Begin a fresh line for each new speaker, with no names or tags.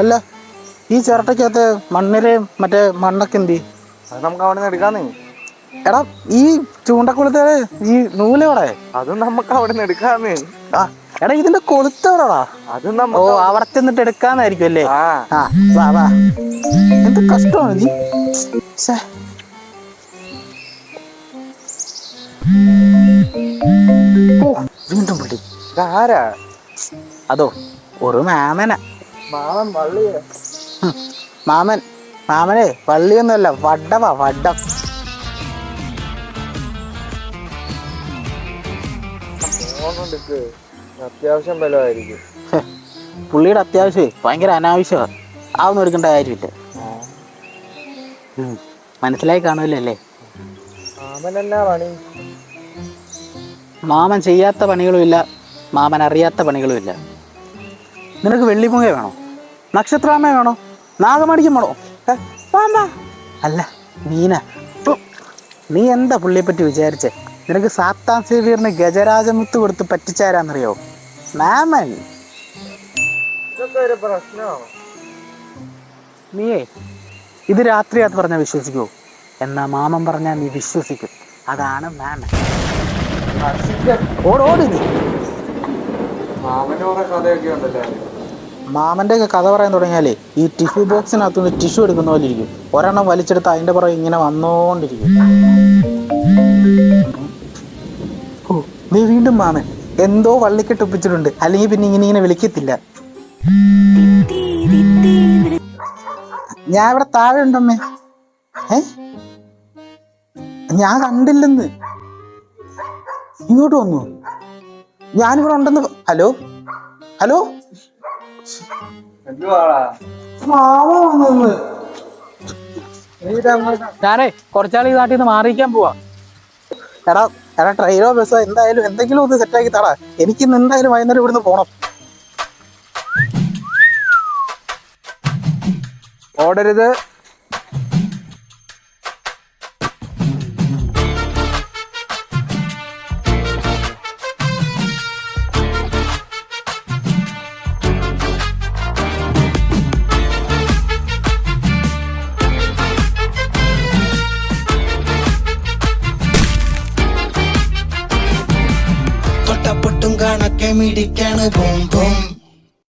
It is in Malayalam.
അല്ല ഈ ചിരട്ടയ്ക്കകത്ത് മണ്ണില് മറ്റേ മണ്ണൊക്കെ എന്തി?
അത് നമുക്ക് അവിടെ നിന്ന് എടുക്കാന്നേ.
എടാ ഈ ചൂണ്ടക്കൊളുത്ത ഈ നൂലോടെ
അതും നമുക്ക് അവിടെ നിന്ന് എടുക്കാന്നേ.
ആ എടാ ഇതിന്റെ കൊളുത്തോടാ.
അതും
ഓ
നമുക്ക്
അവിടെ ചെന്നിട്ട് എടുക്കാന്നായിരിക്കും അല്ലേ?
ആ
ആ വാ വാ. എന്ത് കഷ്ടമാണ് നീ. ഓ വീണ്ടും വിളി.
ഇതാരാ?
അതോ ഒരു മാമനാ.
മാമൻ വള്ളിയ.
മാമനെ വള്ളിയൊന്നുമല്ല, വഡവാ വഡം.
അത്യാവശ്യം ബലമായിരിക്കും.
പുള്ളിയുടെ അത്യാവശ്യമേ ഭയങ്കര അനാവശ്യമാണ്. അതൊന്നും എടുക്കേണ്ട കാര്യമില്ല. മനസ്സിലായി കാണുമല്ലോ അല്ലേ?
മാമനെന്നാ പണി?
മാമൻ ചെയ്യാത്ത പണികളുമില്ല, മാമൻ അറിയാത്ത പണികളുമില്ല. നിനക്ക് വെള്ളിമുഖ വേണോ? നക്ഷത്രാമ വേണോ? നാഗമണിക്കും വേണോ? അല്ല മീന. നീ എന്താ പുള്ളിയെപ്പറ്റി വിചാരിച്ചേ? നിനക്ക് സാത്താൻ സേവിയറിന് ഗജരാജമുത്ത് കൊടുത്ത് പറ്റിച്ചാരാന്നറിയോ? മാമൻ.
ഇതൊക്കെ ഒരു പ്രശ്നമാണോ?
നീയേ ഇത് രാത്രിയാത്ത് പറഞ്ഞാൽ വിശ്വസിക്കുമോ? എന്നാ മാമൻ പറഞ്ഞാൽ നീ വിശ്വസിക്കും. അതാണ് മാമൻ. ഓടി നീ. മാമൻ്റെ ഒക്കെ കഥ പറയാൻ തുടങ്ങിയാലേ ഈ ടിഷ്യൂ ബോക്സിനകത്തുനിന്ന് ടിഷ്യൂ എടുക്കുന്ന പോലെ ഇരിക്കും. ഒരെണ്ണം വലിച്ചെടുത്ത് അതിൻ്റെ പുറകെ ഇങ്ങനെ വന്നോണ്ടിരിക്കും. ഓ നീ വീണ്ടും മാമൻ എന്തോ വള്ളിക്കെട്ട് ഒപ്പിച്ചിട്ടുണ്ട്. അല്ലെങ്കിൽ പിന്നെ ഇങ്ങനെ വിളിക്കത്തില്ല. ഞാൻ ഇവിടെ താഴെ ഉണ്ടമ്മേ. ഞാൻ കണ്ടില്ലെന്ന്. ഇങ്ങോട്ട് വന്നു. ഞാനിവിടെ ഉണ്ടെന്ന്. ഹലോ ഹലോ ഞാനേ കുറച്ചാൾ ഈ നാട്ടിൽ നിന്ന് മാറിയിക്കാൻ പോവാ. എടാ ട്രെയിനോ ബസ്സോ എന്തായാലും എന്തെങ്കിലും ഒന്ന് സെറ്റാക്കി തടാ. എനിക്കിന്ന് എന്തായാലും വൈകുന്നേരം ഇവിടുന്ന് പോണം.
ഓടരുത്.
തൊട്ടപ്പൊട്ടും കണക്കെ മിടിക്കാണ് ബോം ബോം.